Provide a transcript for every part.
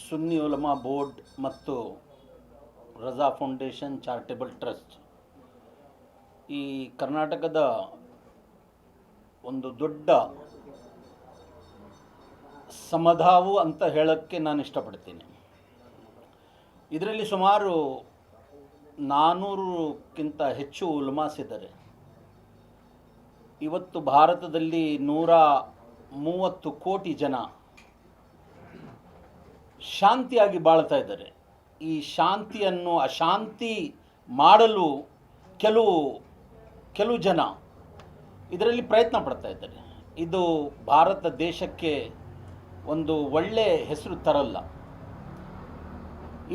ಸುನ್ನಿ Ulama board ಮತ್ತು ರಜಾ foundation charitable trust ಈ ಕರ್ನಾಟಕದ ಒಂದು ದೊಡ್ಡ ಸಮಧಾವು ಅಂತ ಹೇಳೋಕ್ಕೆ ನಾನು ಇಷ್ಟಪಡ್ತೀನಿ. ಇದರಲ್ಲಿ ಸುಮಾರು 400ಕ್ಕಿಂತ ಹೆಚ್ಚು ಉಲಮಾಸ್ ಇದ್ದಾರೆ. ಇವತ್ತು ಭಾರತದಲ್ಲಿ 130 ಕೋಟಿ ಜನ ಶಾಂತಿಯಾಗಿ ಬಾಳ್ತಾ ಇದ್ದಾರೆ. ಈ ಶಾಂತಿಯನ್ನು ಅಶಾಂತಿ ಮಾಡಲು ಕೆಲವು ಜನ ಇದರಲ್ಲಿ ಪ್ರಯತ್ನ ಪಡ್ತಾ ಇದ್ದಾರೆ. ಇದು ಭಾರತ ದೇಶಕ್ಕೆ ಒಂದು ಒಳ್ಳೆ ಹೆಸರು ತರಲ್ಲ.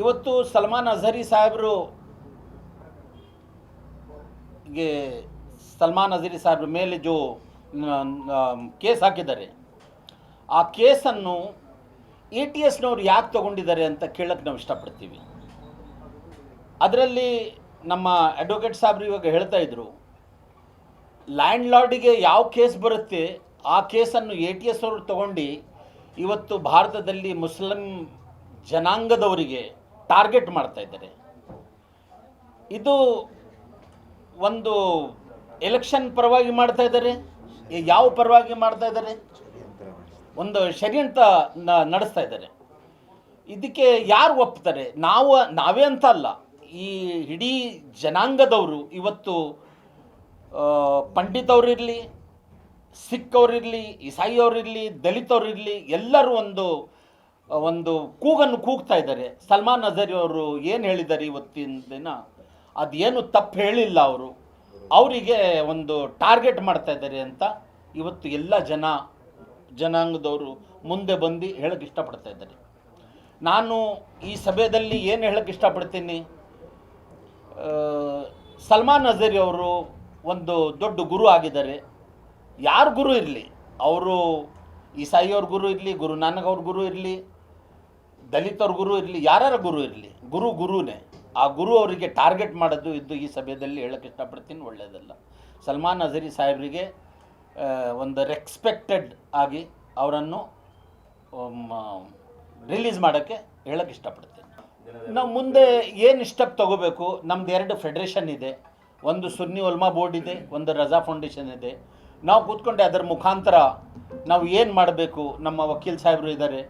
ಇವತ್ತು ಸಲ್ಮಾನ್ ಅಜಹರಿ ಸಾಹೇಬರು ಮೇಲೆ ಜೋ ಕೇಸ್ ಹಾಕಿದ್ದಾರೆ, ಆ ಕೇಸನ್ನು ATSನವ್ರು ಯಾಕೆ ತಗೊಂಡಿದ್ದಾರೆ ಅಂತ ಕೇಳಕ್ಕೆ ನಾವು ಇಷ್ಟಪಡ್ತೀವಿ. ಅದರಲ್ಲಿ ನಮ್ಮ ಅಡ್ವೊಕೇಟ್ ಸಾಹೇಬ್ರು ಇವಾಗ ಹೇಳ್ತಾ ಇದ್ರು, ಲ್ಯಾಂಡ್ ಲಾರ್ಡಿಗೆ ಯಾವ ಕೇಸ್ ಬರುತ್ತೆ ಆ ಕೇಸನ್ನು ATS ಅವರು ತಗೊಂಡು ಇವತ್ತು ಭಾರತದಲ್ಲಿ ಮುಸ್ಲಿಂ ಜನಾಂಗದವರಿಗೆ ಟಾರ್ಗೆಟ್ ಮಾಡ್ತಾ ಇದ್ದಾರೆ. ಇದು ಒಂದು ಎಲೆಕ್ಷನ್ ಪರವಾಗಿ ಮಾಡ್ತಾ ಇದ್ದಾರೆ. ಯಾವ ಪರವಾಗಿ ಮಾಡ್ತಾ ಇದ್ದಾರೆ? ಒಂದು ಷಡ್ಯಂತ್ರ ನಡೆಸ್ತಾ ಇದ್ದಾರೆ. ಇದಕ್ಕೆ ಯಾರು ಒಪ್ತಾರೆ? ನಾವೇ ಅಂತ ಅಲ್ಲ, ಈ ಇಡೀ ಜನಾಂಗದವರು ಇವತ್ತು ಪಂಡಿತ್ ಅವರಿರಲಿ, ಸಿಖ್ ಅವರಿರಲಿ, ಇಸಾಯಿ ಅವರಿರಲಿ, ದಲಿತವರಿರಲಿ, ಎಲ್ಲರೂ ಒಂದು ಕೂಗನ್ನು ಕೂಗ್ತಾ ಇದ್ದಾರೆ. ಸಲ್ಮಾನ್ ಅಜಹರಿ ಅವರು ಏನು ಹೇಳಿದ್ದಾರೆ ಇವತ್ತಿನ ದಿನ, ಅದೇನು ತಪ್ಪು ಹೇಳಿಲ್ಲ, ಅವರಿಗೆ ಒಂದು ಟಾರ್ಗೆಟ್ ಮಾಡ್ತಾ ಇದ್ದಾರೆ ಅಂತ ಇವತ್ತು ಎಲ್ಲ ಜನಾಂಗದವರು ಮುಂದೆ ಬಂದು ಹೇಳಕ್ಕೆ ಇಷ್ಟಪಡ್ತಾ ಇದ್ದಾರೆ. ನಾನು ಈ ಸಭೆಯಲ್ಲಿ ಏನು ಹೇಳಕ್ಕೆ ಇಷ್ಟಪಡ್ತೀನಿ, ಸಲ್ಮಾನ್ ಅಜಹರಿ ಅವರು ಒಂದು ದೊಡ್ಡ ಗುರು ಆಗಿದ್ದಾರೆ. ಯಾರು ಗುರು ಇರಲಿ, ಅವರು ಇಸಾಯಿ ಅವ್ರ ಗುರು ಇರಲಿ, ಗುರು ನಾನಕ್ ಅವ್ರ ಗುರು ಇರಲಿ, ದಲಿತವ್ರ ಗುರು ಇರಲಿ, ಯಾರ್ಯಾರ ಗುರು ಇರಲಿ, ಗುರುನೇ. ಆ ಗುರು ಅವರಿಗೆ ಟಾರ್ಗೆಟ್ ಮಾಡೋದು ಇದ್ದು ಈ ಸಭೆಯಲ್ಲಿ ಹೇಳಕ್ಕೆ ಇಷ್ಟಪಡ್ತೀನಿ, ಒಳ್ಳೆಯದಲ್ಲ. ಸಲ್ಮಾನ್ ಅಜಹರಿ ಸಾಹೇಬರಿಗೆ ಒಂದು ರೆಸ್ಪೆಕ್ಟೆಡ್ ಆಗಿ ಅವರನ್ನು ರಿಲೀಸ್ ಮಾಡೋಕ್ಕೆ ಹೇಳಕ್ಕೆ ಇಷ್ಟಪಡ್ತೀನಿ. ನಾವು ಮುಂದೆ ಏನು ಸ್ಟೆಪ್ ತಗೋಬೇಕು, ನಮ್ದು 2 ಫೆಡರೇಷನ್ ಇದೆ, ಒಂದು ಸುನ್ನಿ ಉಲಮಾ ಬೋರ್ಡ್ ಇದೆ, ಒಂದು ರಜಾ ಫೌಂಡೇಶನ್ ಇದೆ. ನಾವು ಕೂತ್ಕೊಂಡೆ ಅದರ ಮುಖಾಂತರ ನಾವು ಏನು ಮಾಡಬೇಕು, ನಮ್ಮ ವಕೀಲ್ ಸಾಹೇಬರು ಇದ್ದಾರೆ.